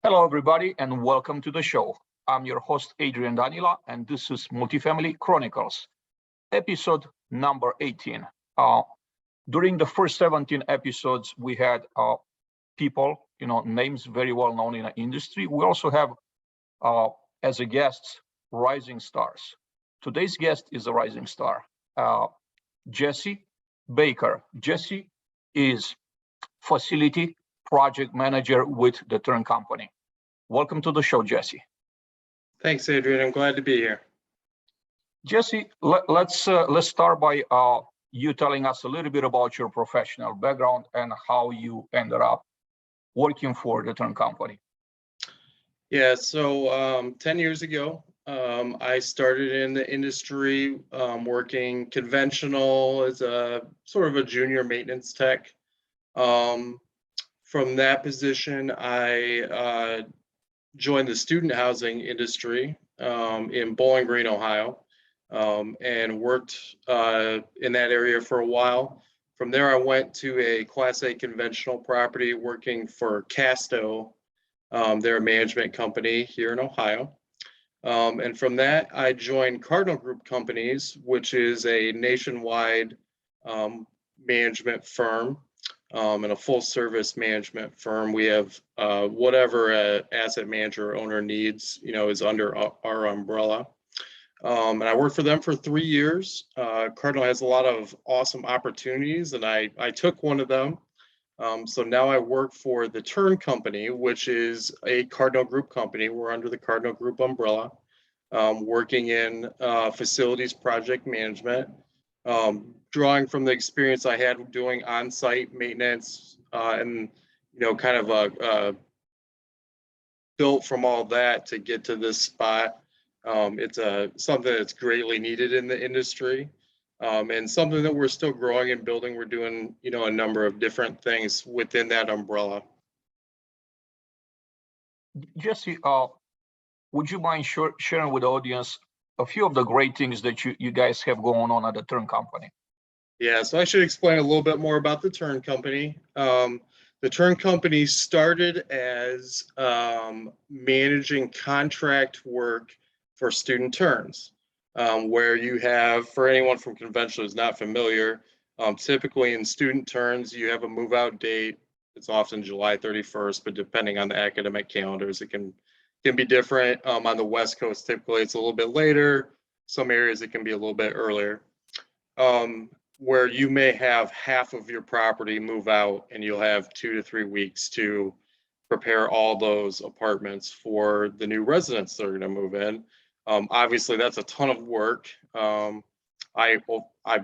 Hello, everybody, and welcome to the show. I'm your host, Adrian Danila, and this is Multifamily Chronicles, episode number 18. During the first 17 episodes, we had people, names very well known in the industry. We also have, as a guest, rising stars. Today's guest is a rising star, Jesse Baker. Jesse is facility project manager with the Turn Company. Welcome to the show, Jesse. Thanks, Adrian. I'm glad to be here. Jesse, let's start by you telling us a little bit about your professional background and how you ended up working for the Turn Company. Yeah, so 10 years ago, I started in the industry working conventional as a sort of a junior maintenance tech. From that position, I joined the student housing industry in Bowling Green, Ohio, and worked in that area for a while. From there, I went to a Class A conventional property working for Casto. They're a management company here in Ohio. And from that, I joined Cardinal Group Companies, which is a nationwide management firm and a full service management firm. We have whatever an asset manager or owner needs, is under our umbrella. And I worked for them for 3 years. Cardinal has a lot of awesome opportunities, and I took one of them. So now I work for the Turn Company, which is a Cardinal Group company. We're under the Cardinal Group umbrella, working in facilities project management, drawing from the experience I had doing on-site maintenance, and kind of built from all that to get to this spot. It's something that's greatly needed in the industry. And something that we're still growing and building. We're doing, a number of different things within that umbrella. Jesse, would you mind sharing with the audience a few of the great things that you guys have going on at the Turn Company? Yeah, so I should explain a little bit more about the Turn Company. The Turn Company started as managing contract work for student turns. Where you have, for anyone from conventional who's not familiar, typically in student turns, you have a move out date. It's often July 31st, but depending on the academic calendars, it can be different. On the West Coast, typically it's a little bit later. Some areas it can be a little bit earlier. Where you may have half of your property move out and you'll have 2 to 3 weeks to prepare all those apartments for the new residents that are going to move in. Obviously, that's a ton of work. I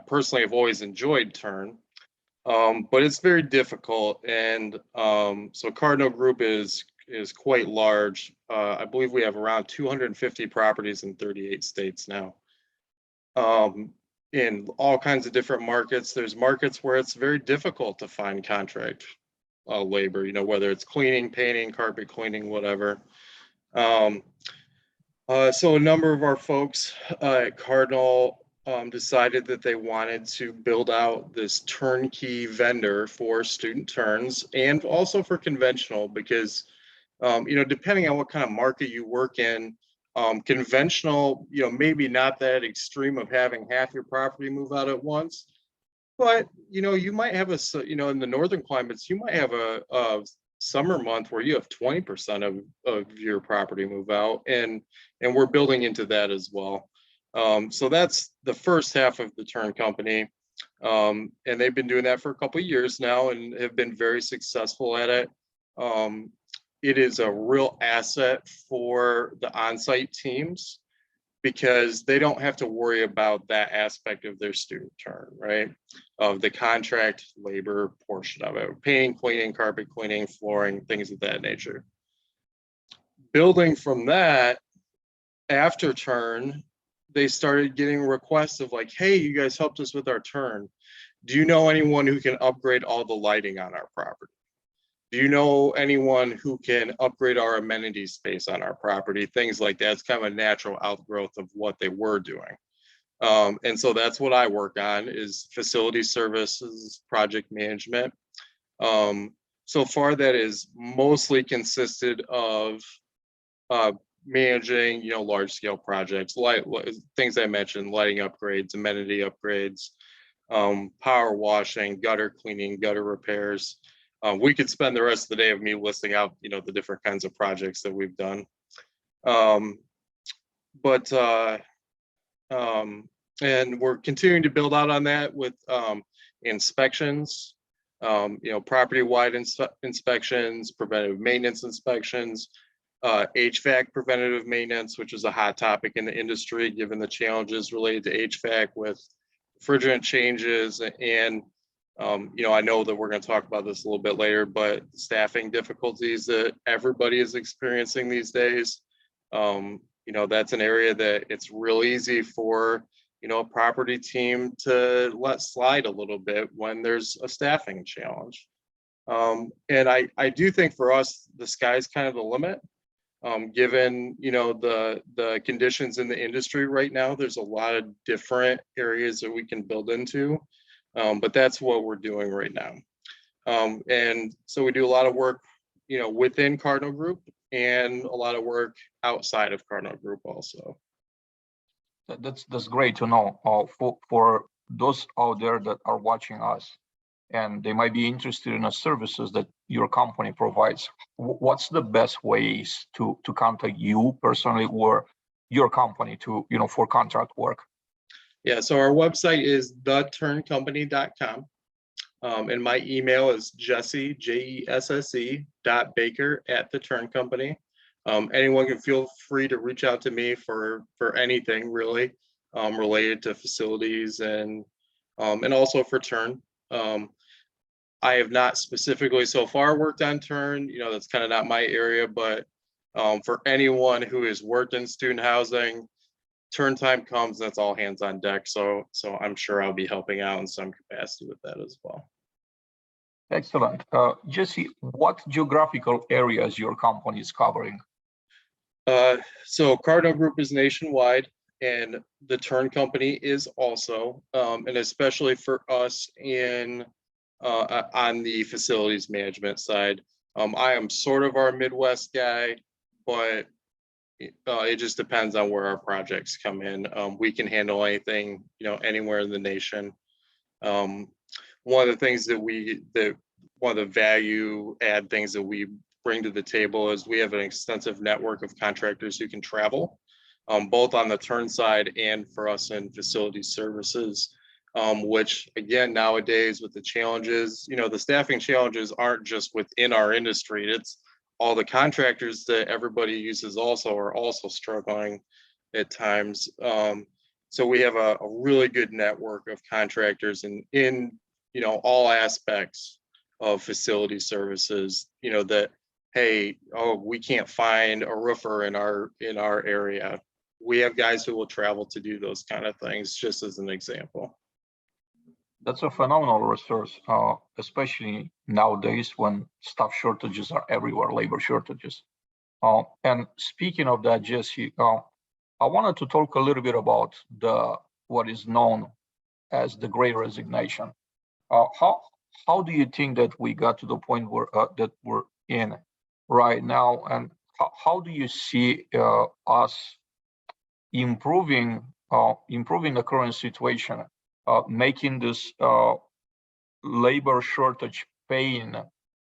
personally have always enjoyed Turn, but it's very difficult. And so Cardinal Group is quite large. I believe we have around 250 properties in 38 states now. In all kinds of different markets. There's markets where it's very difficult to find contract labor, whether it's cleaning, painting, carpet cleaning, whatever. So a number of our folks at Cardinal decided that they wanted to build out this turnkey vendor for student turns and also for conventional, because, depending on what kind of market you work in, conventional, maybe not that extreme of having half your property move out at once, but, you might have in the northern climates, you might have a summer month where you have 20% of your property move out, and we're building into that as well. So that's the first half of the Turn Company, and they've been doing that for a couple of years now and have been very successful at it. It is a real asset for the on-site teams because they don't have to worry about that aspect of their student turn, right? Of the contract labor portion of it, painting, cleaning, carpet cleaning, flooring, things of that nature. Building from that, after Turn, they started getting requests of like, hey, you guys helped us with our turn. Do you know anyone who can upgrade all the lighting on our property? Do you know anyone who can upgrade our amenity space on our property? Things like that. It's kind of a natural outgrowth of what they were doing. And so that's what I work on, is facility services, project management. so far that is mostly consisted of managing, large scale projects, like things I mentioned, lighting upgrades, amenity upgrades, power washing, gutter cleaning, gutter repairs. We could spend the rest of the day of me listing out, the different kinds of projects that we've done. And we're continuing to build out on that with inspections, property-wide inspections, preventative maintenance inspections, HVAC preventative maintenance, which is a hot topic in the industry, given the challenges related to HVAC with refrigerant changes. And, I know that we're going to talk about this a little bit later, but staffing difficulties that everybody is experiencing these days. That's an area that it's real easy for, a property team to let slide a little bit when there's a staffing challenge. And I do think for us, the sky's kind of the limit. Given, the conditions in the industry right now, there's a lot of different areas that we can build into, but that's what we're doing right now. And so we do a lot of work, within Cardinal Group and a lot of work outside of Cardinal Group also. That's great to know. For those out there that are watching us, and they might be interested in the services that your company provides, what's the best ways to contact you personally or your company to, for contract work? Yeah, so our website is theturncompany.com. And my email is Jesse, Jesse, .baker @theturncompany. Anyone can feel free to reach out to me for anything really related to facilities and also for turn. I have not specifically so far worked on turn, that's kind of not my area, but for anyone who has worked in student housing, turn time comes, that's all hands on deck. So I'm sure I'll be helping out in some capacity with that as well. Excellent. Jesse, what geographical areas your company is covering? So Cardinal Group is nationwide, and the Turn Company is also, and especially for us on the facilities management side. I am sort of our Midwest guy, but it just depends on where our projects come in. We can handle anything, anywhere in the nation. One of the things one of the value add things that we bring to the table is we have an extensive network of contractors who can travel, both on the turn side and for us in facility services, which again, nowadays with the challenges, the staffing challenges aren't just within our industry, it's all the contractors that everybody uses are also struggling at times. So we have a really good network of contractors in all aspects of facility services, that, hey, we can't find a roofer in our area. We have guys who will travel to do those kind of things, just as an example. That's a phenomenal resource, especially nowadays when staff shortages are everywhere, labor shortages. And speaking of that, Jesse, I wanted to talk a little bit about what is known as the Great Resignation. How do you think that we got to the point where that we're in right now, and how do you see us improving the current situation, making this labor shortage pain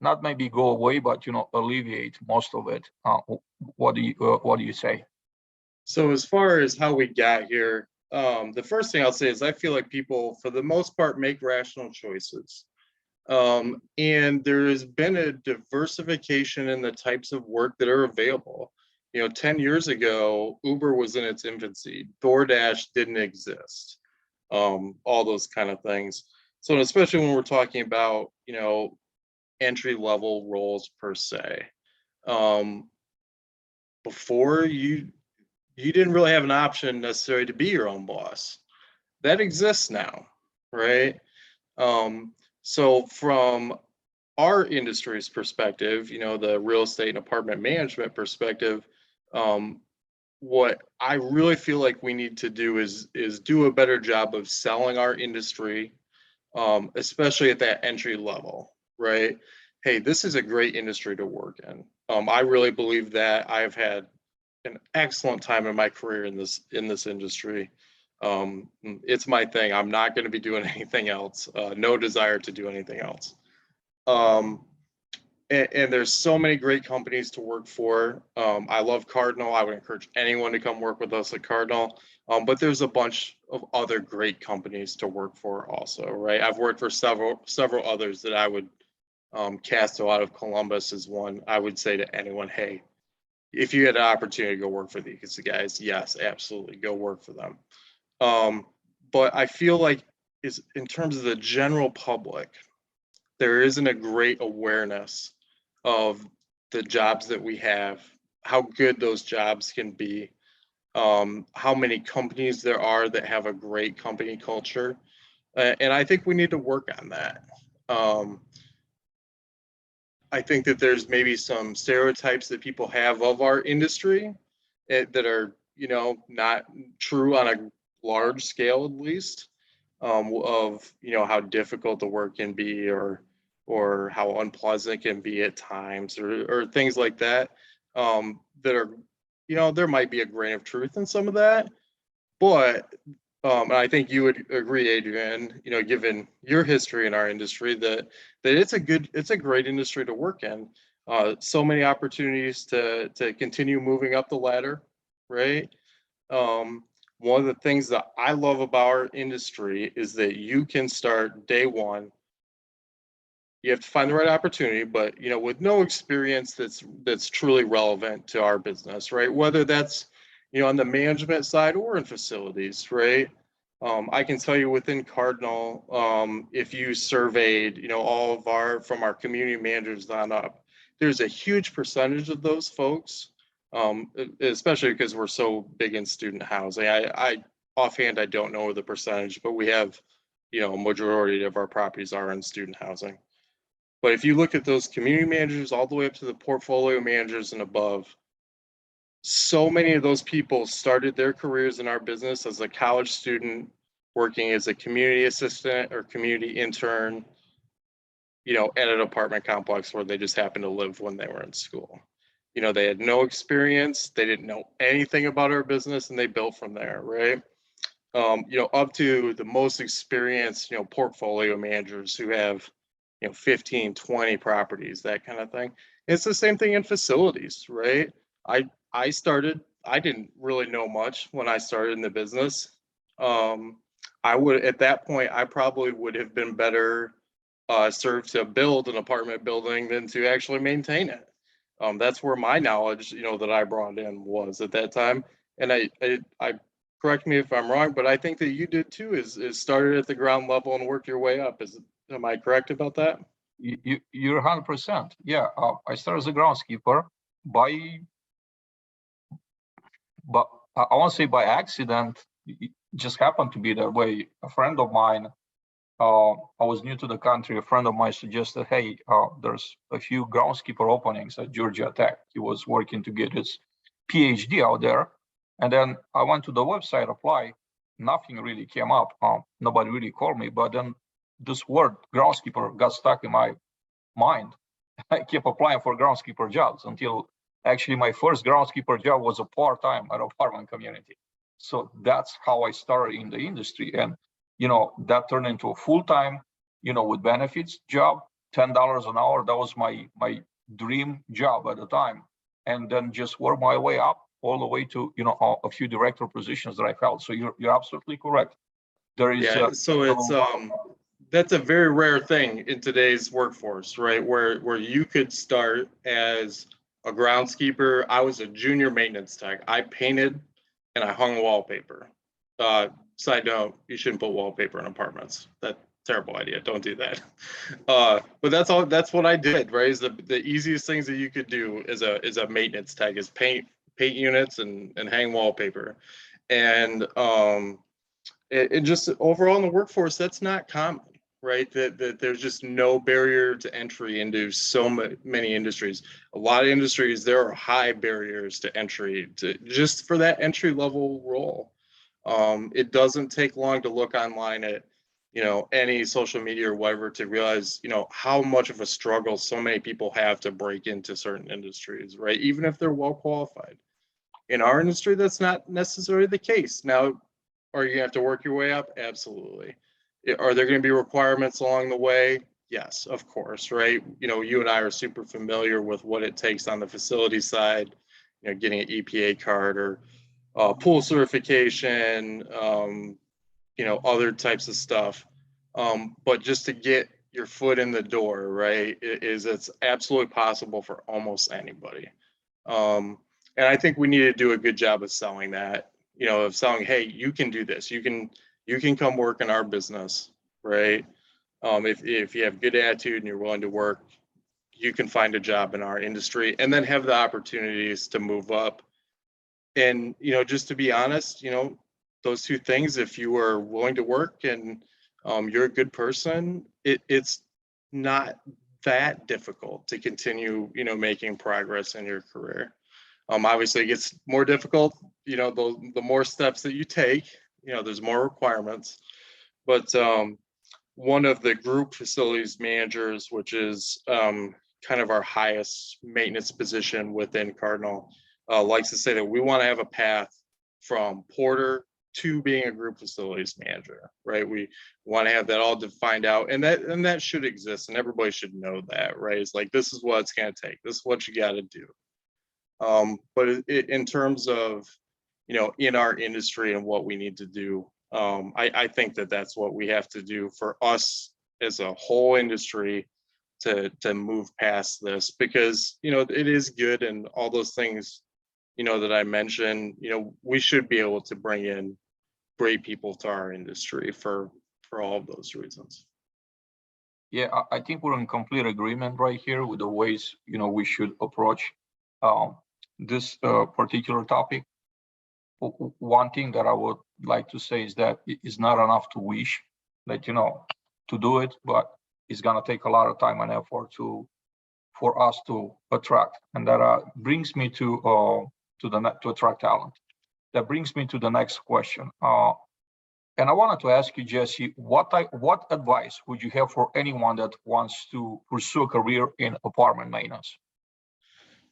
not maybe go away, but alleviate most of it? What do you say? So as far as how we got here, the first thing I'll say is I feel like people, for the most part, make rational choices. And there has been a diversification in the types of work that are available. 10 years ago, Uber was in its infancy. DoorDash didn't exist. All those kind of things. So especially when we're talking about, entry-level roles per se. Before you didn't really have an option necessarily to be your own boss. That exists now, right? So from our industry's perspective, the real estate and apartment management perspective, what I really feel like we need to do is do a better job of selling our industry, especially at that entry level, right? hey, this is a great industry to work in. I really believe that. I've had an excellent time in my career in this industry. It's my thing. I'm not going to be doing anything else. No desire to do anything else. And there's so many great companies to work for. I love Cardinal. I would encourage anyone to come work with us at Cardinal. But there's a bunch of other great companies to work for also, right? I've worked for several others that I would Casto out of Columbus is one. I would say to anyone, hey, if you had an opportunity to go work for these guys, yes, absolutely, go work for them. But I feel like is in terms of the general public, there isn't a great awareness of the jobs that we have, how good those jobs can be, how many companies there are that have a great company culture. And I think we need to work on that. I think that there's maybe some stereotypes that people have of our industry that are, not true on a large scale, at least, of, how difficult the work can be or how unpleasant it can be at times or things like that, that are, there might be a grain of truth in some of that, but and I think you would agree, Adrian, given your history in our industry, that it's a great industry to work in. So many opportunities to continue moving up the ladder, right? One of the things that I love about our industry is that you can start day one. You have to find the right opportunity, but with no experience that's truly relevant to our business, right? Whether that's on the management side or in facilities, right? I can tell you within Cardinal, if you surveyed, all of from our community managers on up, there's a huge percentage of those folks, especially because we're so big in student housing. I offhand, I don't know the percentage, but we have, a majority of our properties are in student housing. But if you look at those community managers all the way up to the portfolio managers and above, so many of those people started their careers in our business as a college student, working as a community assistant or community intern, at an apartment complex where they just happened to live when they were in school. They had no experience, they didn't know anything about our business, and they built from there, right? Up to the most experienced, portfolio managers who have 15, 20 properties, that kind of thing. It's the same thing in facilities, right? I didn't really know much when I started in the business. At that point, I probably would have been better served to build an apartment building than to actually maintain it. That's where my knowledge, that I brought in was at that time. And I correct me if I'm wrong, but I think that you did too, is started at the ground level and work your way up. Am I correct about that? You're 100%. Yeah, I started as a groundskeeper but I won't say by accident. It just happened to be that way. A friend of mine, I was new to the country. A friend of mine suggested, hey, there's a few groundskeeper openings at Georgia Tech. He was working to get his PhD out there. And then I went to the website, apply. Nothing really came up. Nobody really called me. But then this word groundskeeper got stuck in my mind. I kept applying for groundskeeper jobs until actually my first groundskeeper job was a part-time at apartment community. So that's how I started in the industry. And, that turned into a full-time, with benefits job, $10 an hour. That was my dream job at the time. And then just work my way up all the way to, a few director positions that I held. So you're absolutely correct. There is so it's that's a very rare thing in today's workforce, right? Where you could start as a groundskeeper. I was a junior maintenance tech. I painted and I hung wallpaper. Side note, you shouldn't put wallpaper in apartments. That's a terrible idea. Don't do that. But that's what I did, right? Is the easiest things that you could do as a maintenance tech is paint units and hang wallpaper. And it just overall in the workforce, that's not common, right? That there's just no barrier to entry into so many industries. A lot of industries, there are high barriers to entry just for that entry level role. It doesn't take long to look online at any social media or whatever to realize, how much of a struggle so many people have to break into certain industries, right? Even if they're well qualified. In our industry, that's not necessarily the case. Now, are you gonna have to work your way up? Absolutely. Are there going to be requirements along the way? Yes, of course, right? You and I are super familiar with what it takes on the facility side, getting an EPA card or pool certification, other types of stuff. But just to get your foot in the door, right, it's absolutely possible for almost anybody. And I think we need to do a good job of selling that, of selling, hey, you can do this. You can come work in our business, right? If you have good attitude and you're willing to work, you can find a job in our industry and then have the opportunities to move up. And, just to be honest, those two things, if you are willing to work and you're a good person, it's not that difficult to continue, making progress in your career. Obviously, it gets more difficult, the more steps that you take, there's more requirements. But one of the group facilities managers, which is kind of our highest maintenance position within Cardinal, likes to say that we want to have a path from porter to being a group facilities manager, right? We want to have that all defined out, and that should exist, and everybody should know that, right? It's like, this is what it's going to take. This is what you got to do. But in terms of, in our industry and what we need to do, I think that that's what we have to do for us as a whole industry to move past this, because, it is good and all those things, that I mentioned, we should be able to bring in great people to our industry for all of those reasons. Yeah, I think we're in complete agreement right here with the ways, we should approach this particular topic. One thing that I would like to say is that it is not enough to wish that, to do it, but it's going to take a lot of time and effort for us to attract. And that brings me to attract talent. That brings me to the next question. And I wanted to ask you, Jesse, what advice would you have for anyone that wants to pursue a career in apartment maintenance?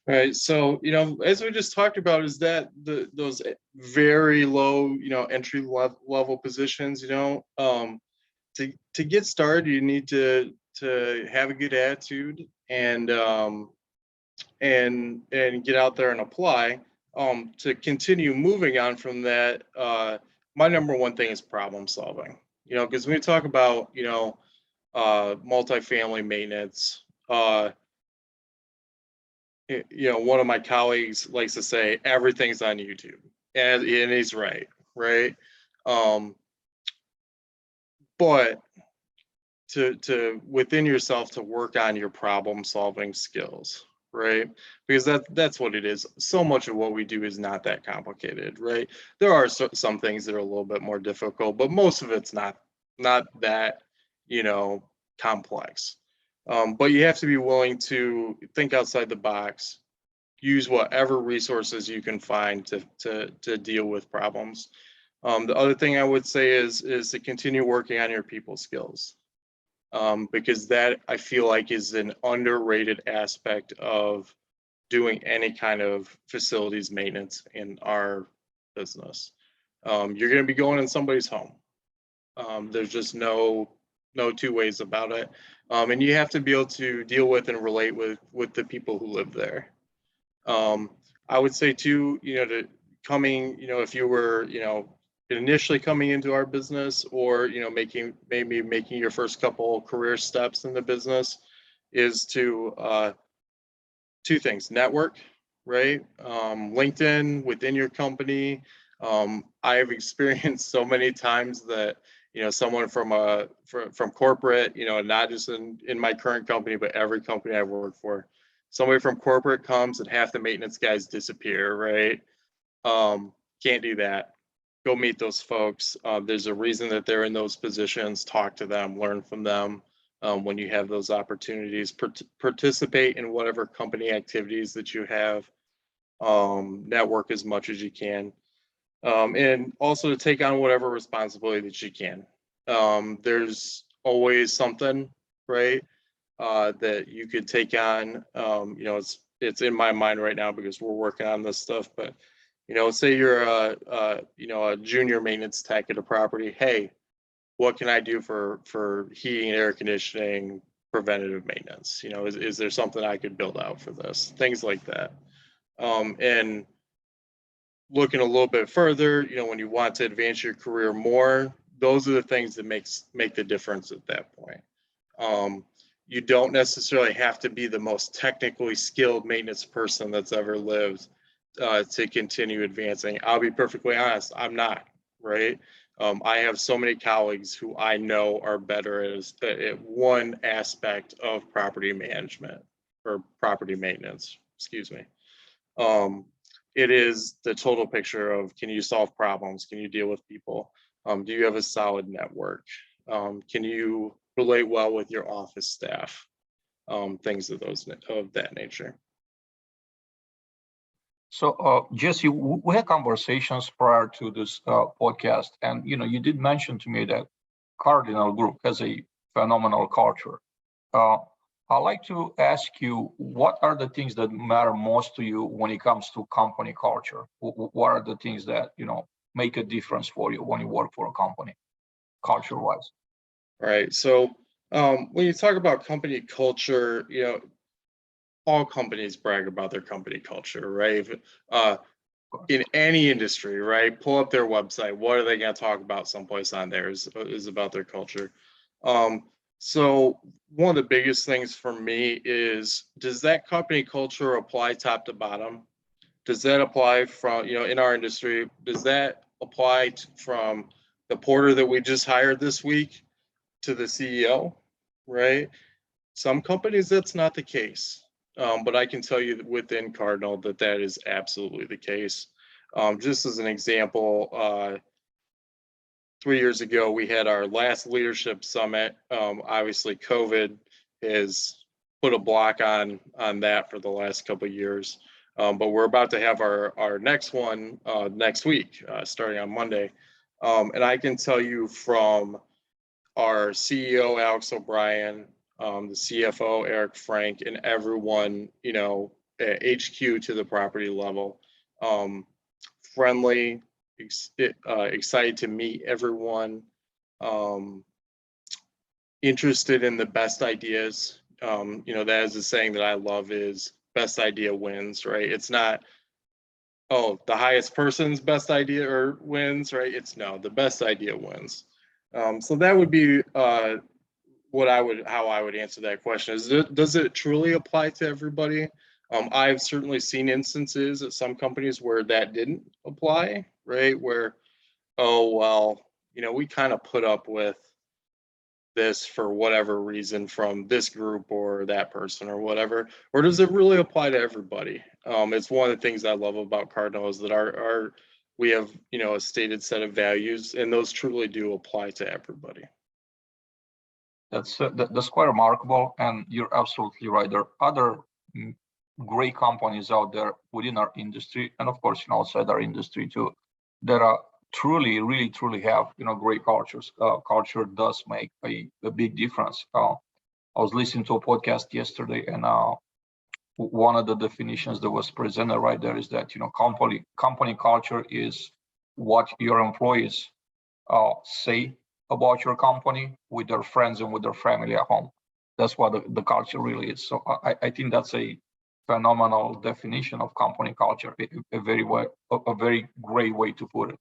Right. So, as we just talked about, is that those very low, entry level positions, to get started, you need to have a good attitude and get out there and apply. To continue moving on from that, my number one thing is problem solving. Because when we talk about, multifamily maintenance, one of my colleagues likes to say everything's on YouTube, and he's right. But to within yourself to work on your problem solving skills, right? Because that's what it is. So much of what we do is not that complicated, right? There are some things that are a little bit more difficult, but most of it's not that, complex. But you have to be willing to think outside the box, use whatever resources you can find to deal with problems. The other thing I would say is to continue working on your people skills, because that, I feel like, is an underrated aspect of doing any kind of facilities maintenance in our business. You're going to be going in somebody's home. There's just no two ways about it. And you have to be able to deal with and relate with the people who live there. I would say too, if you were, initially coming into our business, or, making your first couple career steps in the business, is to two things: network, right? LinkedIn within your company. I've experienced so many times that, someone from corporate, not just in my current company, but every company I work for, somebody from corporate comes and half the maintenance guys disappear, right? Can't do that. Go meet those folks. There's a reason that they're in those positions. Talk to them, learn from them. When you have those opportunities, participate in whatever company activities that you have. Network as much as you can. And also to take on whatever responsibility that you can. There's always something, right? That you could take on. It's in my mind right now because we're working on this stuff. But say you're a junior maintenance tech at a property. Hey, what can I do for heating and air conditioning, preventative maintenance? Is there something I could build out for this? Things like that. And looking a little bit further, when you want to advance your career more, those are the things that make the difference at that point. You don't necessarily have to be the most technically skilled maintenance person that's ever lived to continue advancing. I'll be perfectly honest, I'm not, right? I have so many colleagues who I know are better at one aspect of property management or property maintenance, excuse me. It is the total picture of, can you solve problems? Can you deal with people? Do you have a solid network? Can you relate well with your office staff? Things of that nature. So, Jesse, we had conversations prior to this podcast, and you did mention to me that Cardinal Group has a phenomenal culture. I'd like to ask you, what are the things that matter most to you when it comes to company culture? What are the things that make a difference for you when you work for a company, culture-wise? All right. So when you talk about company culture, all companies brag about their company culture, right? In any industry, right? Pull up their website. What are they going to talk about someplace on there is about their culture. So one of the biggest things for me is, does that company culture apply top to bottom? Does that apply from, in our industry, does that apply from the porter that we just hired this week to the CEO, right? Some companies, that's not the case. But I can tell you that within Cardinal that is absolutely the case. Just as an example, 3 years ago, we had our last leadership summit. Obviously, COVID has put a block on that for the last couple of years. But we're about to have our next one next week, starting on Monday. And I can tell you from our CEO, Alex O'Brien, the CFO, Eric Frank, and everyone, at HQ to the property level, friendly, excited to meet everyone, interested in the best ideas. That is a saying that I love, is best idea wins, right? It's not, oh, the highest person's best idea or wins, right? It's no, the best idea wins. So that would be how I would answer that question. Does it truly apply to everybody? I've certainly seen instances at some companies where that didn't apply, right? Where, oh, well, we kind of put up with this for whatever reason from this group or that person or whatever. Or does it really apply to everybody? It's one of the things I love about Cardinal is that we have, a stated set of values, and those truly do apply to everybody. That's quite remarkable, and you're absolutely right. There are other great companies out there within our industry, and of course, outside our industry too, that are really truly have great cultures. Culture does make a big difference. I was listening to a podcast yesterday, and one of the definitions that was presented right there is that company culture is what your employees say about your company with their friends and with their family at home. That's what the culture really is. So I think that's a phenomenal definition of company culture, a very great way to put it.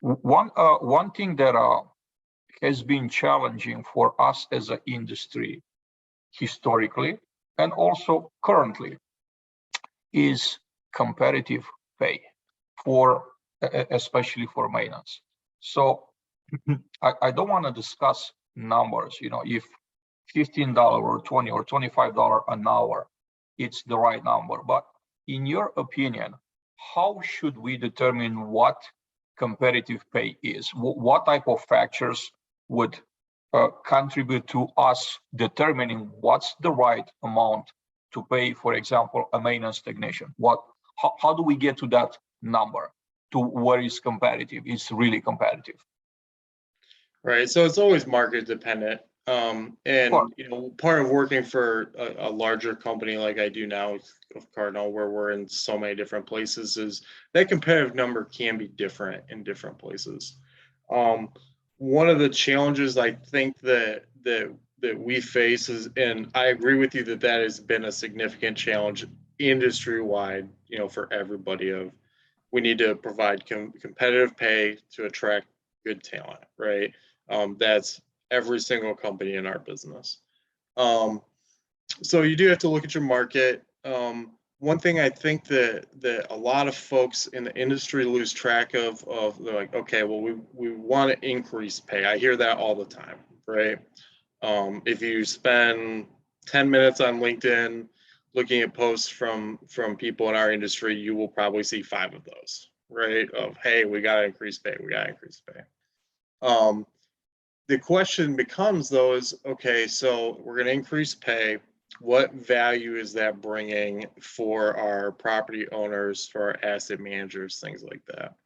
One thing that has been challenging for us as an industry historically and also currently is competitive pay especially for maintenance. So I don't want to discuss numbers, if $15 or $20 or $25 an hour, it's the right number. But in your opinion, how should we determine what competitive pay is? What type of factors would contribute to us determining what's the right amount to pay, for example, a maintenance technician? How do we get to that number, to where is competitive? It's really competitive. Right. So it's always market dependent. But And part of working for a larger company like I do now with Cardinal, where we're in so many different places, is that competitive number can be different in different places. Um, One of the challenges I think that we face is, and I agree with you that that has been a significant challenge industry wide, for everybody. Of we need to provide competitive pay to attract good talent, right? That's every single company in our business. Um, so you do have to look at your market. One thing I think that a lot of folks in the industry lose track of they're like, okay, well, we want to increase pay. I hear that all the time, right? If you spend 10 minutes on LinkedIn looking at posts from people in our industry, you will probably see 5 of those, right? Of, hey, we got to increase pay, we got to increase pay. The question becomes, though, is okay, so we're going to increase pay. What value is that bringing for our property owners, for our asset managers, things like that?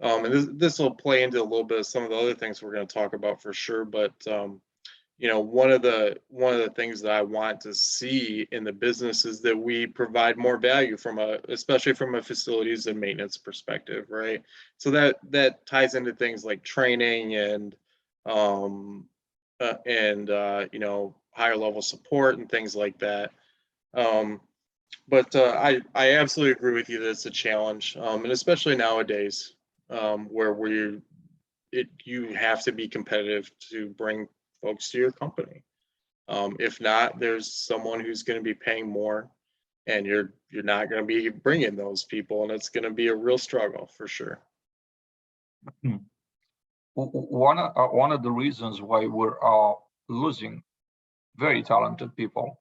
And this will play into a little bit of some of the other things we're going to talk about for sure. But one of the things that I want to see in the business is that we provide more value especially from a facilities and maintenance perspective, right? So that ties into things like training and higher level support and things like that. But I absolutely agree with you that it's a challenge, and especially nowadays, where you have to be competitive to bring folks to your company. If not, there's someone who's going to be paying more, and you're not going to be bringing those people, and it's going to be a real struggle for sure. one of the reasons why we're losing very talented people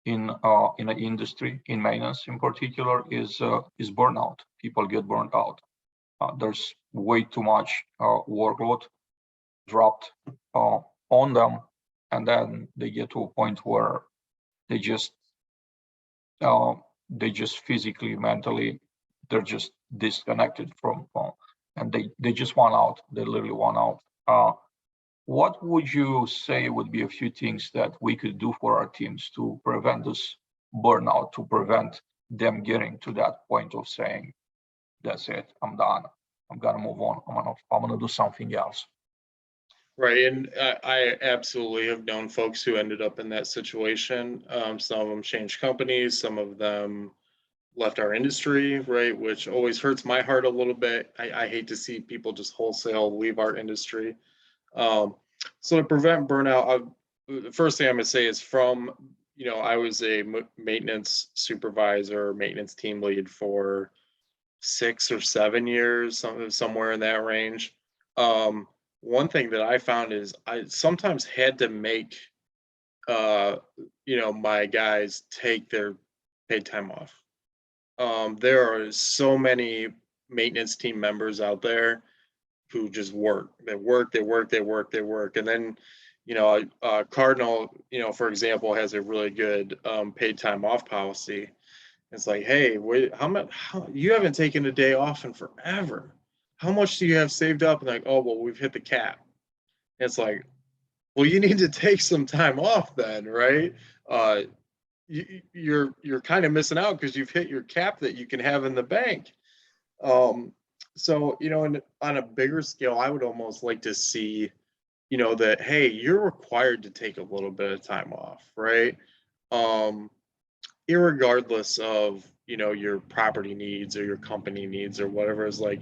in the industry, in maintenance in particular, is burnout. People get burned out. There's way too much workload dropped on them, and then they get to a point where they just physically, mentally, they're just disconnected from, and they just want out. They literally want out. What would you say would be a few things that we could do for our teams to prevent this burnout, to prevent them getting to that point of saying, "That's it, I'm done. I'm gonna move on. I'm gonna do something else." Right, and I absolutely have known folks who ended up in that situation. Some of them changed companies, some of them left our industry, right, which always hurts my heart a little bit. I hate to see people just wholesale leave our industry. So to prevent burnout, the first thing I'm going to say is I was a maintenance supervisor, maintenance team lead for 6 or 7 years, somewhere in that range. One thing that I found is I sometimes had to make, my guys take their paid time off. There are so many maintenance team members out there who just work. They work. And then, Cardinal, for example, has a really good paid time off policy. It's like, hey, wait, how you haven't taken a day off in forever. How much do you have saved up? And like, oh, well, we've hit the cap. And it's like, well, you need to take some time off then, right? You're kind of missing out because you've hit your cap that you can have in the bank. So, on a bigger scale, I would almost like to see, that, hey, you're required to take a little bit of time off, right? Irregardless of, your property needs or your company needs or whatever. Is like,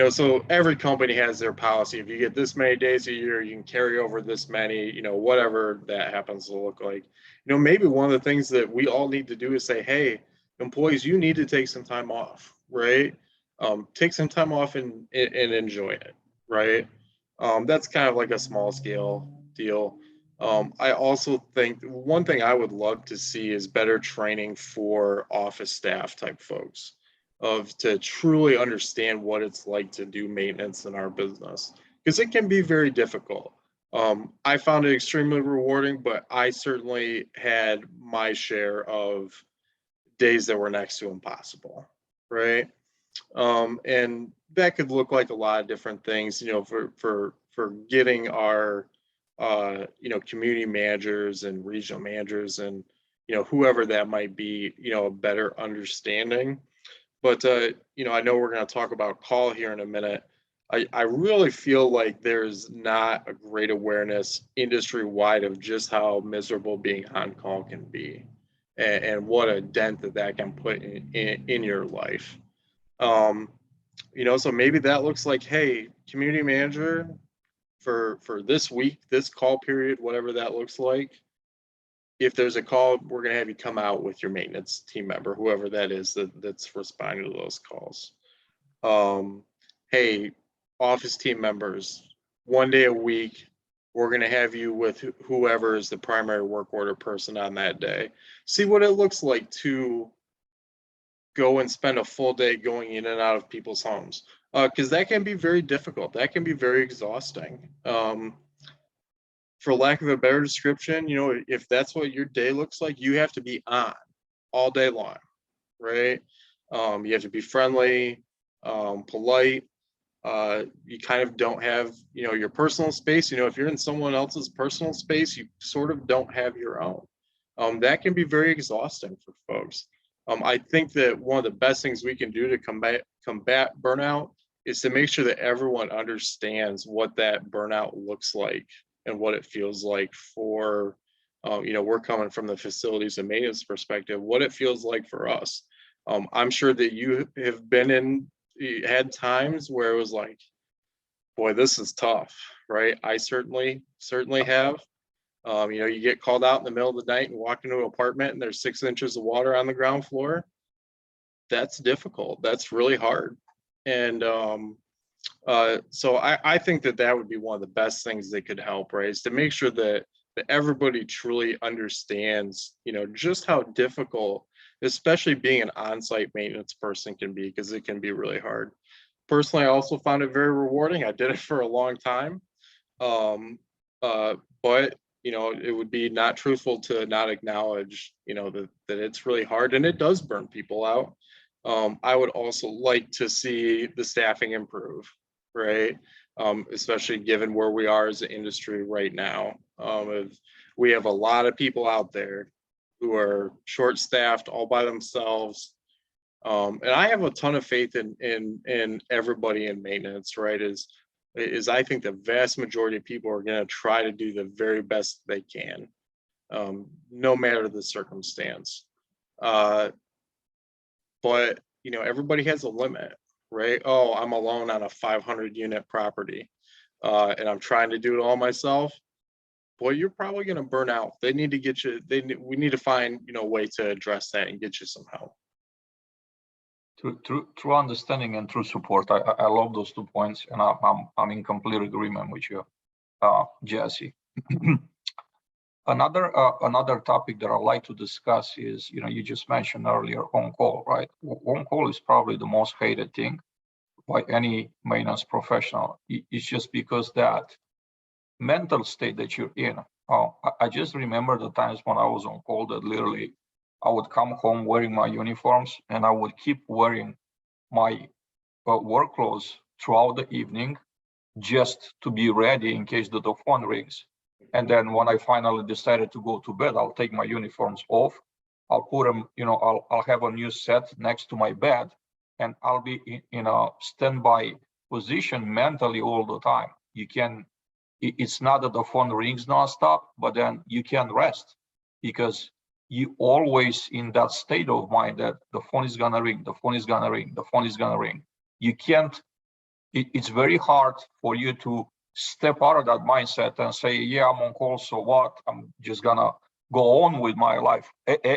so every company has their policy. If you get this many days a year, you can carry over this many, whatever that happens to look like. Maybe one of the things that we all need to do is say, hey, employees, you need to take some time off, right? Take some time off and enjoy it, right? That's kind of like a small scale deal. I also think one thing I would love to see is better training for office staff type folks to truly understand what it's like to do maintenance in our business, because it can be very difficult. I found it extremely rewarding, but I certainly had my share of days that were next to impossible, right? And that could look like a lot of different things, for getting our community managers and regional managers and whoever that might be, a better understanding. But I know we're going to talk about call here in a minute. I really feel like there's not a great awareness industry-wide of just how miserable being on call can be, and what a dent that can put in your life. So maybe that looks like, hey, community manager, for this week, this call period, whatever that looks like, if there's a call, we're going to have you come out with your maintenance team member, whoever that is that's responding to those calls. Hey, office team members, 1 day a week, we're going to have you with whoever is the primary work order person on that day. See what it looks like to go and spend a full day going in and out of people's homes, because that can be very difficult. That can be very exhausting. For lack of a better description, if that's what your day looks like, you have to be on all day long, right? You have to be friendly, polite. You kind of don't have, your personal space. If you're in someone else's personal space, you sort of don't have your own. That can be very exhausting for folks. I think that one of the best things we can do to combat burnout is to make sure that everyone understands what that burnout looks like and what it feels like for, we're coming from the facilities and maintenance perspective, what it feels like for us. I'm sure that you have had times where it was like, boy, this is tough, right? I certainly have. You get called out in the middle of the night and walk into an apartment and there's 6 inches of water on the ground floor. That's difficult. That's really hard. And so I think that would be one of the best things that could help, right? Is to make sure that everybody truly understands, just how difficult, especially being an on-site maintenance person can be, because it can be really hard. Personally, I also found it very rewarding. I did it for a long time. But it would be not truthful to not acknowledge, that it's really hard and it does burn people out. I would also like to see the staffing improve, right? Especially given where we are as an industry right now. We have a lot of people out there who are short-staffed all by themselves. And I have a ton of faith in everybody in maintenance, right? Is I think the vast majority of people are going to try to do the very best they can, no matter the circumstance. But everybody has a limit, right? Oh, I'm alone on a 500 unit property, and I'm trying to do it all myself. Boy, you're probably going to burn out. They need to get you. We need to find a way to address that and get you some help. True understanding and true support. I love those 2 points, and I'm in complete agreement with you, Jesse. Another topic that I'd like to discuss is, you just mentioned earlier, on call, right? On call is probably the most hated thing by any maintenance professional. It's just because that mental state that you're in. I just remember the times when I was on call that literally I would come home wearing my uniforms and I would keep wearing my work clothes throughout the evening just to be ready in case the phone rings. And then when I finally decided to go to bed, I'll take my uniforms off. I'll put them, I'll have a new set next to my bed, and I'll be in a standby position mentally all the time. It's not that the phone rings nonstop, but then you can rest because you always in that state of mind that the phone is gonna ring, the phone is gonna ring, the phone is gonna ring. You can't, it's very hard for you to step out of that mindset and say, yeah, I'm on call, so what? I'm just gonna go on with my life.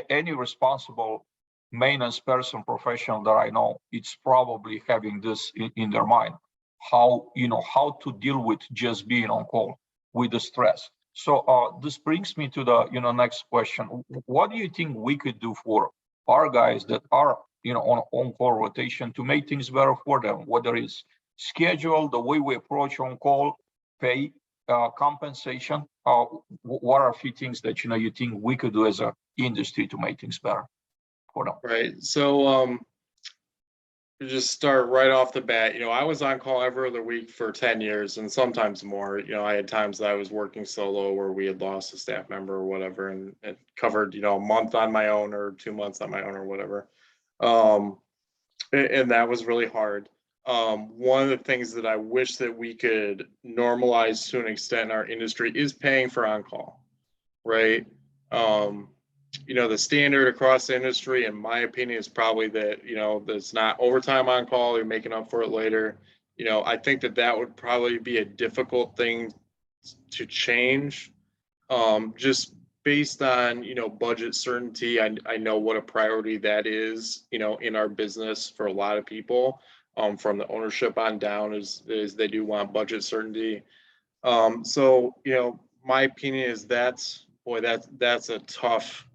Any responsible maintenance person, professional that I know, it's probably having this in their mind. How to deal with just being on call with the stress. So this brings me to the next question. What do you think we could do for our guys that are on call rotation to make things better for them? Whether it's schedule, the way we approach on call, pay, compensation. What are a few things that you think we could do as an industry to make things better for them? Right. So just start right off the bat. I was on call every other week for 10 years and sometimes more. I had times that I was working solo where we had lost a staff member or whatever, and it covered, a month on my own or 2 months on my own or whatever. And that was really hard. One of the things that I wish that we could normalize to an extent in our industry is paying for on-call, right? The standard across the industry, in my opinion, is probably that, there's not overtime on call, you're making up for it later. I think that would probably be a difficult thing to change, just based on, budget certainty. I know what a priority that is, in our business for a lot of people, from the ownership on down is they do want budget certainty. So, my opinion is that's a tough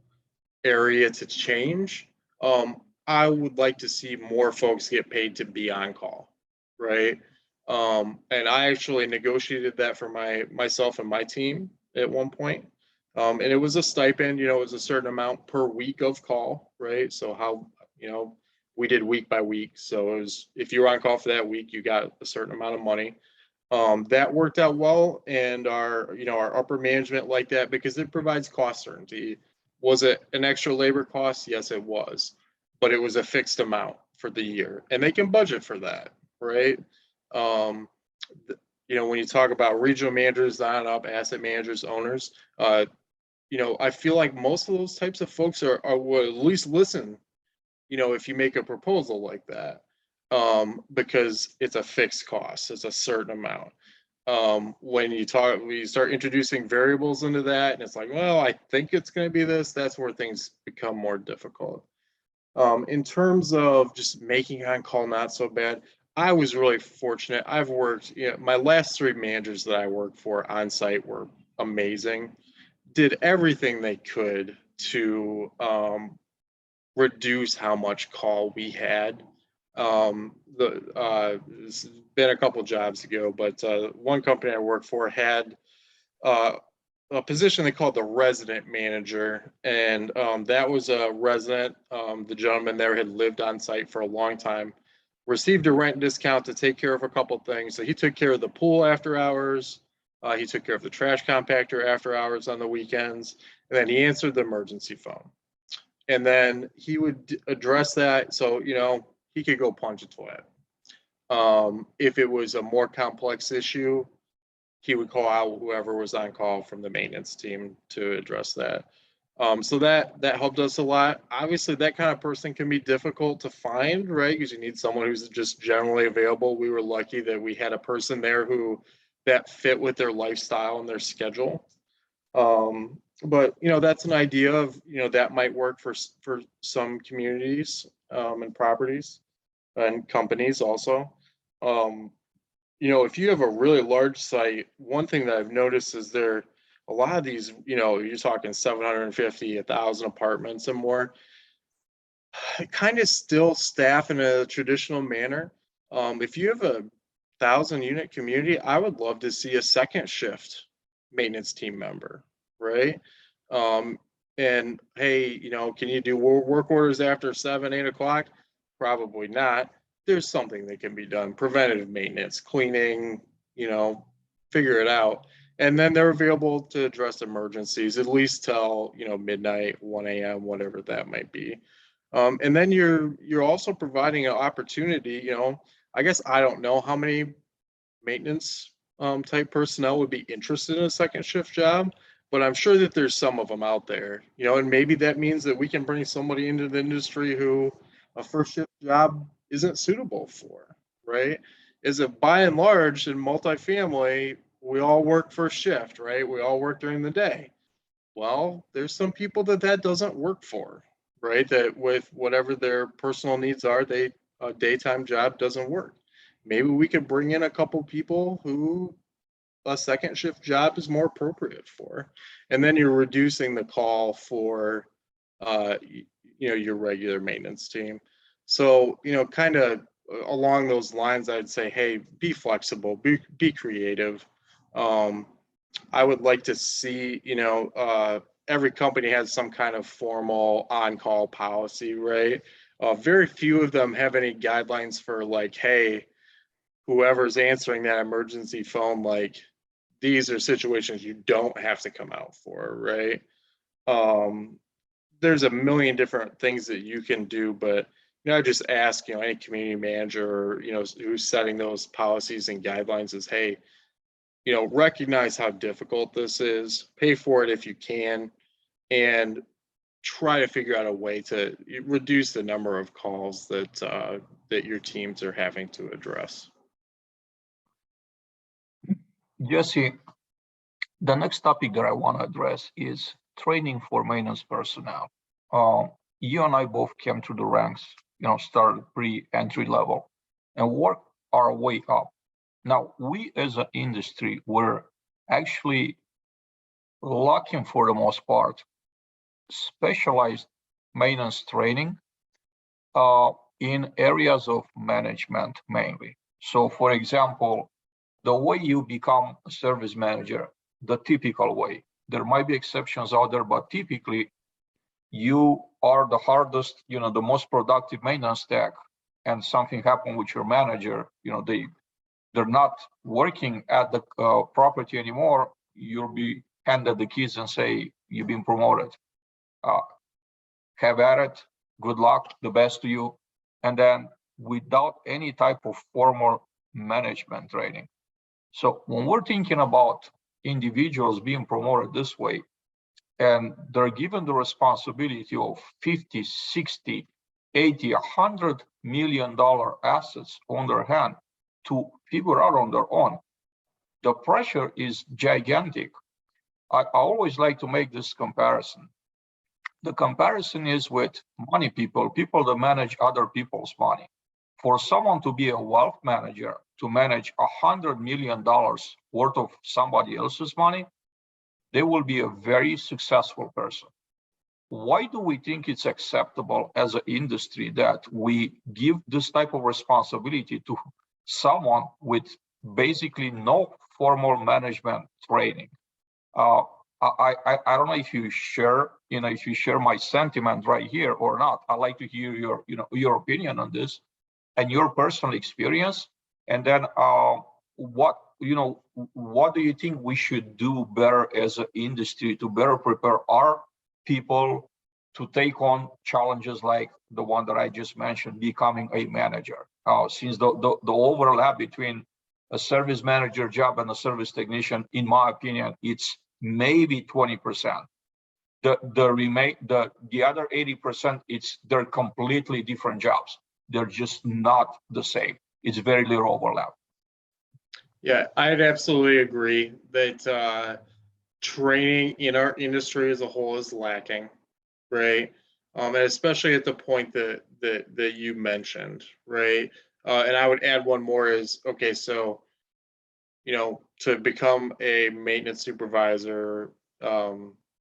area to change. I would like to see more folks get paid to be on call, right? And I actually negotiated that for myself and my team at one point. And it was a stipend, it was a certain amount per week of call, right? So how, we did week by week. So it was, if you were on call for that week, you got a certain amount of money. That worked out well, and our upper management liked that because it provides cost certainty. Was it an extra labor cost? Yes, it was, but it was a fixed amount for the year, and they can budget for that, right? Um, when you talk about regional managers, on up, asset managers, owners, I feel like most of those types of folks will at least listen, if you make a proposal like that, because it's a fixed cost, it's a certain amount. When you start introducing variables into that, and it's like, well, I think it's going to be this, that's where things become more difficult. In terms of just making on call not so bad, I was really fortunate. I've worked, my last 3 managers that I worked for on site were amazing, did everything they could to reduce how much call we had. It's been a couple jobs ago, but one company I worked for had a position they called the resident manager, and that was a resident. The gentleman there had lived on site for a long time, received a rent discount to take care of a couple things. So he took care of the pool after hours. He took care of the trash compactor after hours on the weekends, and then he answered the emergency phone. And then he would address that. So, he could go punch a toilet. If it was a more complex issue, he would call out whoever was on call from the maintenance team to address that. So that helped us a lot. Obviously, that kind of person can be difficult to find, right? Because you need someone who's just generally available. We were lucky that we had a person there that fit with their lifestyle and their schedule. But that's an idea of that might work for some communities and properties and companies also. If you have a really large site, one thing that I've noticed is a lot of these, you're talking 750, 1,000 apartments and more, kind of still staff in a traditional manner. If you have a 1,000-unit community, I would love to see a second shift maintenance team member, right? And hey, can you do work orders after 7, 8 o'clock? Probably not. There's something that can be done. Preventative maintenance, cleaning, figure it out. And then they're available to address emergencies, at least till, midnight, 1 a.m., whatever that might be. And then you're also providing an opportunity, I guess I don't know how many maintenance type personnel would be interested in a second shift job, but I'm sure that there's some of them out there, and maybe that means that we can bring somebody into the industry who a first shift job isn't suitable for, right? Is it by and large in multifamily, we all work first shift, right? We all work during the day. Well, there's some people that doesn't work for, right? That with whatever their personal needs are, a daytime job doesn't work. Maybe we could bring in a couple people who a second shift job is more appropriate for, and then you're reducing the call for your regular maintenance team. So kind of along those lines, I'd say, hey, be flexible, be creative. I would like to see every company has some kind of formal on-call policy, right? Very few of them have any guidelines for like, hey, whoever's answering that emergency phone, like these are situations you don't have to come out for, right? There's a million different things that you can do, but I just ask, any community manager, who's setting those policies and guidelines is, hey, recognize how difficult this is, pay for it if you can, and try to figure out a way to reduce the number of calls that your teams are having to address. Jesse, the next topic that I want to address is training for maintenance personnel. You and I both came through the ranks, started pre-entry level and worked our way up. Now, we as an industry, we're actually lacking for the most part specialized maintenance training in areas of management mainly. So for example, the way you become a service manager, the typical way, there might be exceptions out there, but typically you are the hardest, the most productive maintenance tech, and something happened with your manager, they're not working at the property anymore, you'll be handed the keys and say, you've been promoted. Have at it, good luck, the best to you. And then without any type of formal management training. So when we're thinking about individuals being promoted this way, and they're given the responsibility of 50, 60, 80, $100 million assets on their hand to figure out on their own, the pressure is gigantic. I always like to make this comparison. The comparison is with money people that manage other people's money. For someone to be a wealth manager, to manage $100 million worth of somebody else's money, they will be a very successful person. Why do we think it's acceptable as an industry that we give this type of responsibility to someone with basically no formal management training? I don't know if you share, my sentiment right here or not. I'd like to hear your opinion on this and your personal experience. And then what do you think we should do better as an industry to better prepare our people to take on challenges like the one that I just mentioned, becoming a manager? Since the overlap between a service manager job and a service technician, in my opinion, it's maybe 20%. The other 80%, they're completely different jobs. They're just not the same. It's very little overlap. Yeah, I'd absolutely agree that training in our industry as a whole is lacking, right? And especially at the point that you mentioned, right? And I would add one more is, okay, so to become a maintenance supervisor,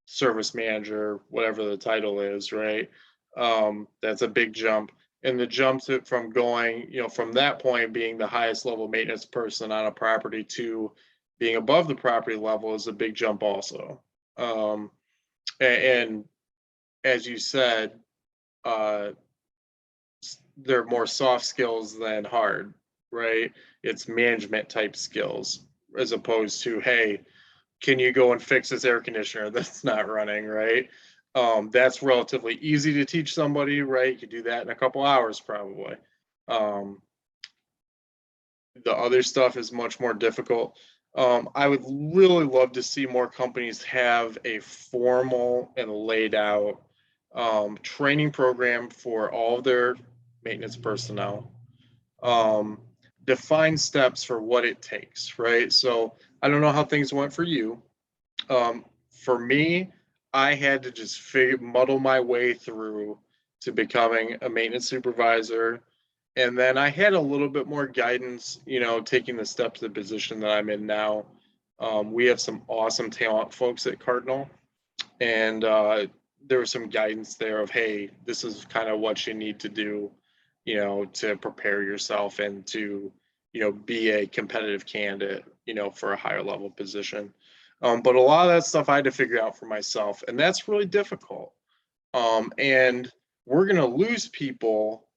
service manager, whatever the title is, right? That's a big jump. And the jump from going, from that point being the highest level maintenance person on a property to being above the property level is a big jump also. And as you said, they're more soft skills than hard, right? It's management type skills as opposed to, hey, can you go and fix this air conditioner that's not running, right? That's relatively easy to teach somebody, right? You could do that in a couple hours probably. The other stuff is much more difficult. I would really love to see more companies have a formal and laid out training program for all of their maintenance personnel. Define steps for what it takes, right? So I don't know how things went for you. For me, I had to just muddle my way through to becoming a maintenance supervisor. And then I had a little bit more guidance, taking the step to the position that I'm in now. We have some awesome talent folks at Cardinal. And there was some guidance there of, hey, this is kind of what you need to do, to prepare yourself and to, be a competitive candidate, for a higher level position. But a lot of that stuff I had to figure out for myself, and that's really difficult. And we're going to lose people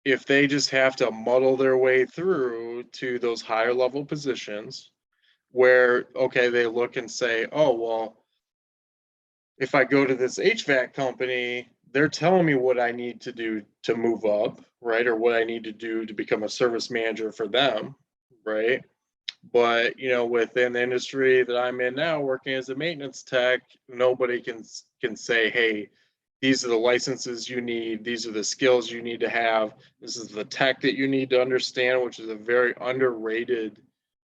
if they just have to muddle their way through to those higher level positions where, okay, they look and say, oh, well, if I go to this HVAC company, they're telling me what I need to do to move up, right? Or what I need to do to become a service manager for them, right? But, within the industry that I'm in now, working as a maintenance tech, nobody can say, hey, these are the licenses you need, these are the skills you need to have, this is the tech that you need to understand, which is a very underrated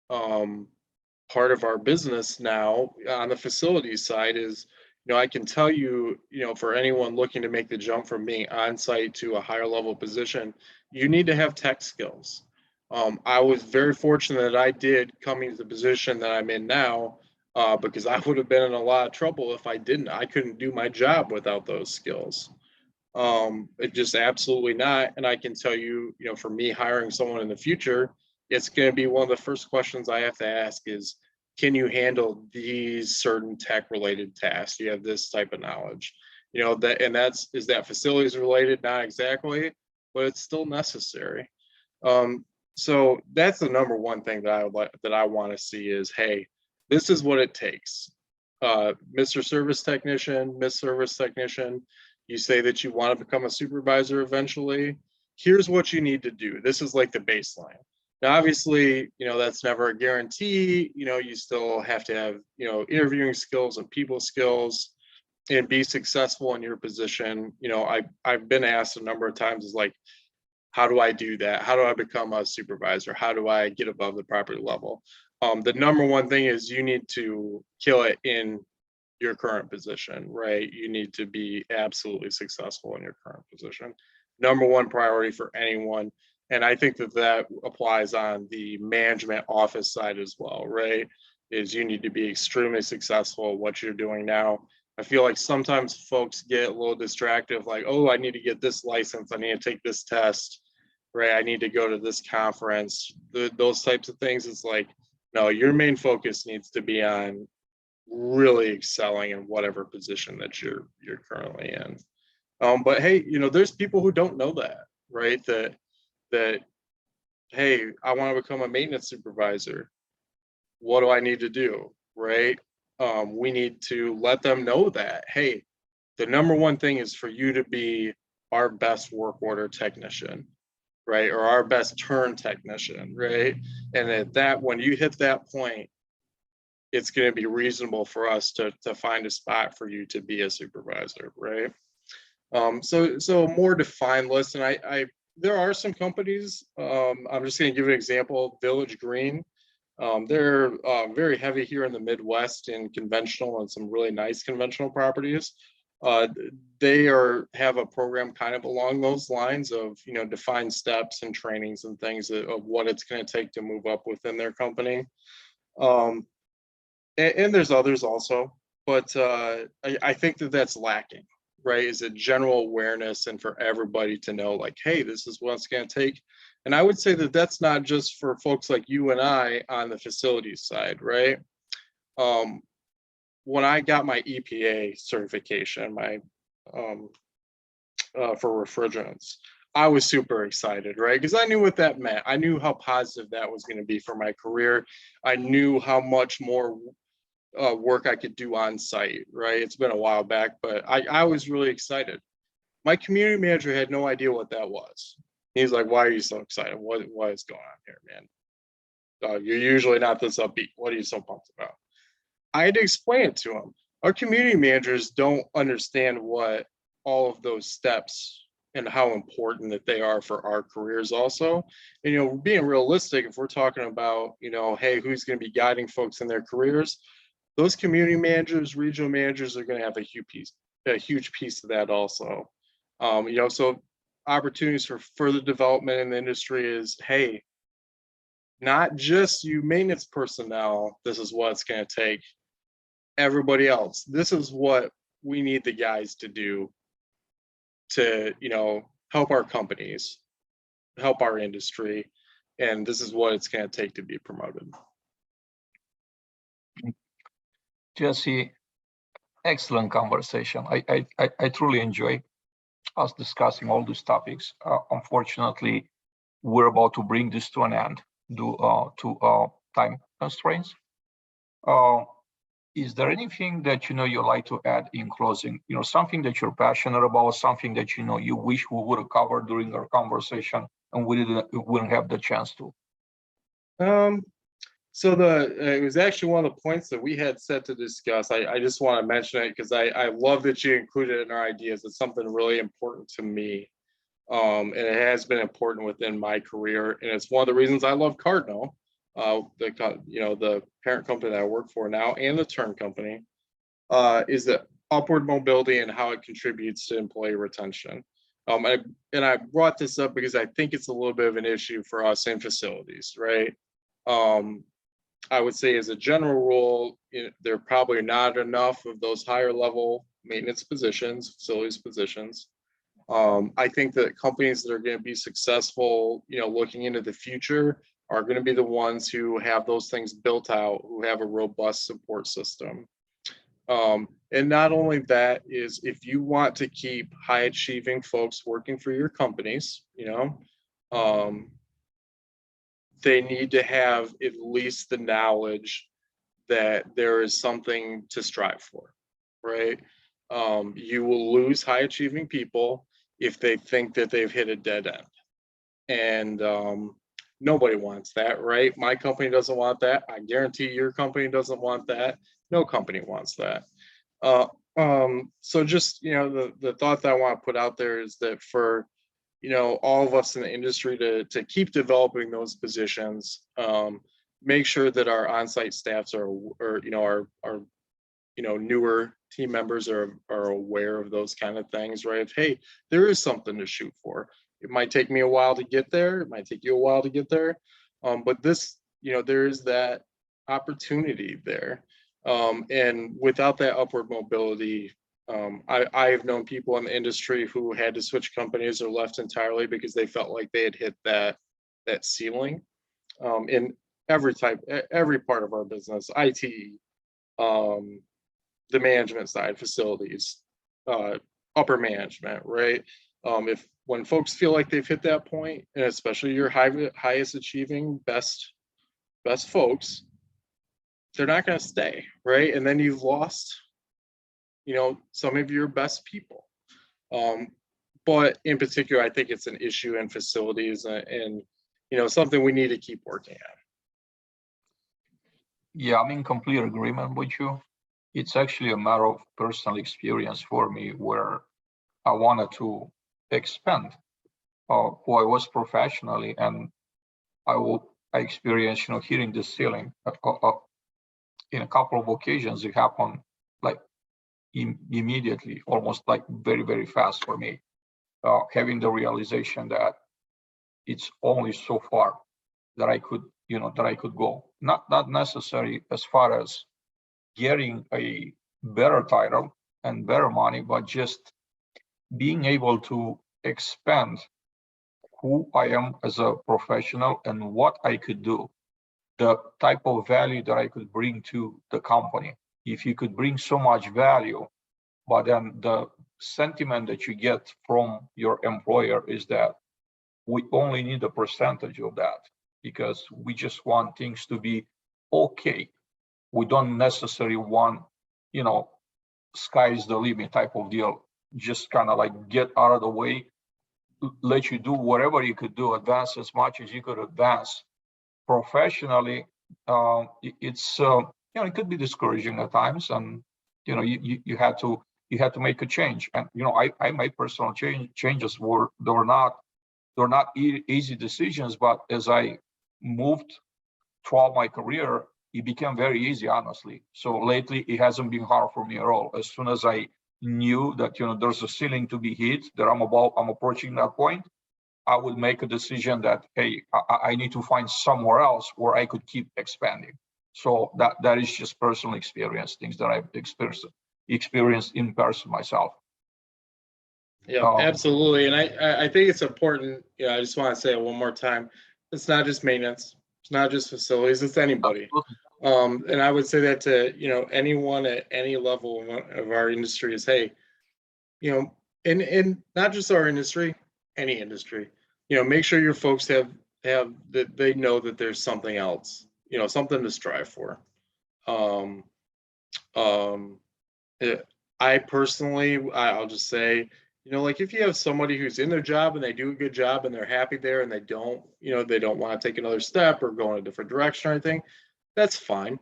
part of our business now on the facilities side. Is I can tell you, for anyone looking to make the jump from being on site to a higher level position, you need to have tech skills. I was very fortunate that I did coming to the position that I'm in now, because I would have been in a lot of trouble if I didn't. I couldn't do my job without those skills. It just absolutely not. And I can tell you, for me hiring someone in the future, it's going to be one of the first questions I have to ask is, can you handle these certain tech related tasks? You have this type of knowledge, is that facilities related? Not exactly, but it's still necessary. So that's the number one thing that I want to see is, hey, this is what it takes. Mr. Service Technician, Miss Service Technician, you say that you want to become a supervisor eventually. Here's what you need to do. This is like the baseline. Now, obviously, that's never a guarantee. You still have to have, interviewing skills and people skills and be successful in your position. I've been asked a number of times is like, how do I do that? How do I become a supervisor? How do I get above the property level? The number one thing is you need to kill it in your current position, right? You need to be absolutely successful in your current position. Number one priority for anyone. And I think that applies on the management office side as well, right? Is you need to be extremely successful at what you're doing now. I feel like sometimes folks get a little distracted, like, oh, I need to get this license, I need to take this test, right? I need to go to this conference. Those types of things. It's like, no, your main focus needs to be on really excelling in whatever position that you're currently in. But hey, there's people who don't know that, right? That hey, I want to become a maintenance supervisor. What do I need to do, right? We need to let them know that, hey, the number one thing is for you to be our best work order technician, right? Or our best turn technician, right? And that when you hit that point, it's going to be reasonable for us to find a spot for you to be a supervisor, right? So more defined list. And I there are some companies, I'm just going to give an example, Village Green. They're very heavy here in the Midwest in conventional and some really nice conventional properties. They have a program kind of along those lines of, defined steps and trainings and things of what it's going to take to move up within their company. And there's others also, but I think that's lacking, right? Is a general awareness and for everybody to know, like, hey, this is what it's going to take. And I would say that that's not just for folks like you and I on the facilities side, right? When I got my EPA certification, for refrigerants, I was super excited, right? Because I knew what that meant. I knew how positive that was going to be for my career. I knew how much more work I could do on site, right? It's been a while back, but I was really excited. My community manager had no idea what that was. He's like, why are you so excited? What is going on here, man? You're usually not this upbeat. What are you so pumped about? I had to explain it to him. Our community managers don't understand what all of those steps and how important that they are for our careers also. And, being realistic, if we're talking about, hey, who's going to be guiding folks in their careers, those community managers, regional managers are going to have a huge piece of that also. So opportunities for further development in the industry is, hey, not just you maintenance personnel, this is what it's going to take. Everybody else, this is what we need the guys to do to, help our companies, help our industry, and this is what it's going to take to be promoted. Jesse, excellent conversation. I truly enjoy. us discussing all these topics. Unfortunately, we're about to bring this to an end due to time constraints. Is there anything that you like to add in closing? Something that you're passionate about, something that you wish we would have covered during our conversation and we wouldn't have the chance to. So it was actually one of the points that we had set to discuss. I just want to mention it because I love that you included it in our ideas. It's something really important to me. And it has been important within my career. And it's one of the reasons I love Cardinal, the parent company that I work for now, and the turn company, is the upward mobility and how it contributes to employee retention. And I brought this up because I think it's a little bit of an issue for us in facilities, right? I would say as a general rule, there are probably not enough of those higher level maintenance positions, facilities positions. I think that companies that are going to be successful, looking into the future, are going to be the ones who have those things built out, who have a robust support system. And not only that, is if you want to keep high achieving folks working for your companies, they need to have at least the knowledge that there is something to strive for, right? You will lose high achieving people if they think that they've hit a dead end. And nobody wants that, right? My company doesn't want that. I guarantee your company doesn't want that. No company wants that. So just, the thought that I want to put out there is that for, all of us in the industry to keep developing those positions, make sure that our on-site staffs are newer team members are aware of those kind of things, right? Hey, there is something to shoot for. It might take me a while to get there. It might take you a while to get there. But this, there is that opportunity there. And without that upward mobility, I have known people in the industry who had to switch companies or left entirely because they felt like they had hit that ceiling. In every part of our business, IT, the management side, facilities, upper management, right? When folks feel like they've hit that point, and especially your highest achieving best folks, they're not going to stay, right? And then you've lost, some of your best people. But in particular, I think it's an issue in facilities and something we need to keep working on. Yeah, I'm in complete agreement with you. It's actually a matter of personal experience for me where I wanted to expand who I was professionally, and I experienced, hitting the ceiling. In a couple of occasions, it happened like immediately, almost like very, very fast for me. Having the realization that it's only so far that I could, go. Not necessary as far as getting a better title and better money, but just being able to expand who I am as a professional and what I could do, the type of value that I could bring to the company. If you could bring so much value, but then the sentiment that you get from your employer is that we only need a percentage of that because we just want things to be okay. We don't necessarily want, sky's the limit type of deal. Just kind of like get out of the way, let you do whatever you could do, advance as much as you could advance. Professionally, it's it could be discouraging at times, and you had to make a change. And I made personal changes they were not easy decisions, but as I moved throughout my career, it became very easy, honestly. So lately, it hasn't been hard for me at all. As soon as I knew that there's a ceiling to be hit, that I'm approaching that point, I would make a decision that, hey, I need to find somewhere else where I could keep expanding. So that is just personal experience, things that I've experienced in person myself. Yeah, absolutely. And I think it's important. I just want to say it one more time. It's not just maintenance. It's not just facilities. It's anybody. And I would say that to anyone at any level of our industry is, hey, and not just our industry, any industry, you know, make sure your folks have that they know that there's something else, you know, something to strive for. Um, um, I personally, I'll just say, you know, like if you have somebody who's in their job and they do a good job and they're happy there and they don't, you know, they don't want to take another step or go in a different direction or anything, that's fine.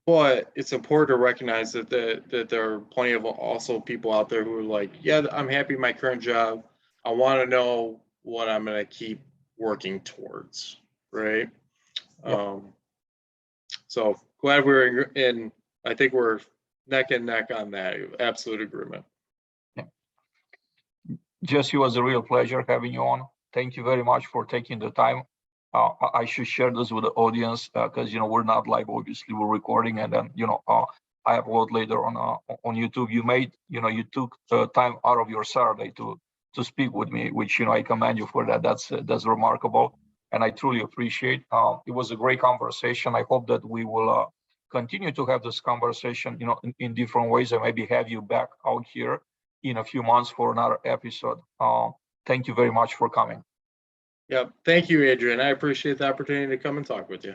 But it's important to recognize that there are plenty of also people out there who are like, yeah, I'm happy in my current job. I want to know what I'm going to keep working towards, right? Yep. So glad we're in. I think we're neck and neck on that. Absolute agreement. Jesse, it was a real pleasure having you on. Thank you very much for taking the time. I should share this with the audience because, you know, we're not live, obviously we're recording, and then, you know, I upload later on YouTube. You took time out of your Saturday to speak with me, which, you know, I commend you for that. That's remarkable. And I truly appreciate. It was a great conversation. I hope that we will continue to have this conversation, you know, in different ways, and maybe have you back out here in a few months for another episode. Thank you very much for coming. Yep. Thank you, Adrian. I appreciate the opportunity to come and talk with you.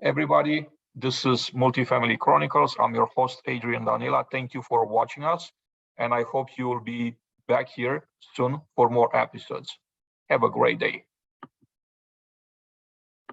Everybody, this is Multifamily Chronicles. I'm your host, Adrian Danila. Thank you for watching us, and I hope you will be back here soon for more episodes. Have a great day.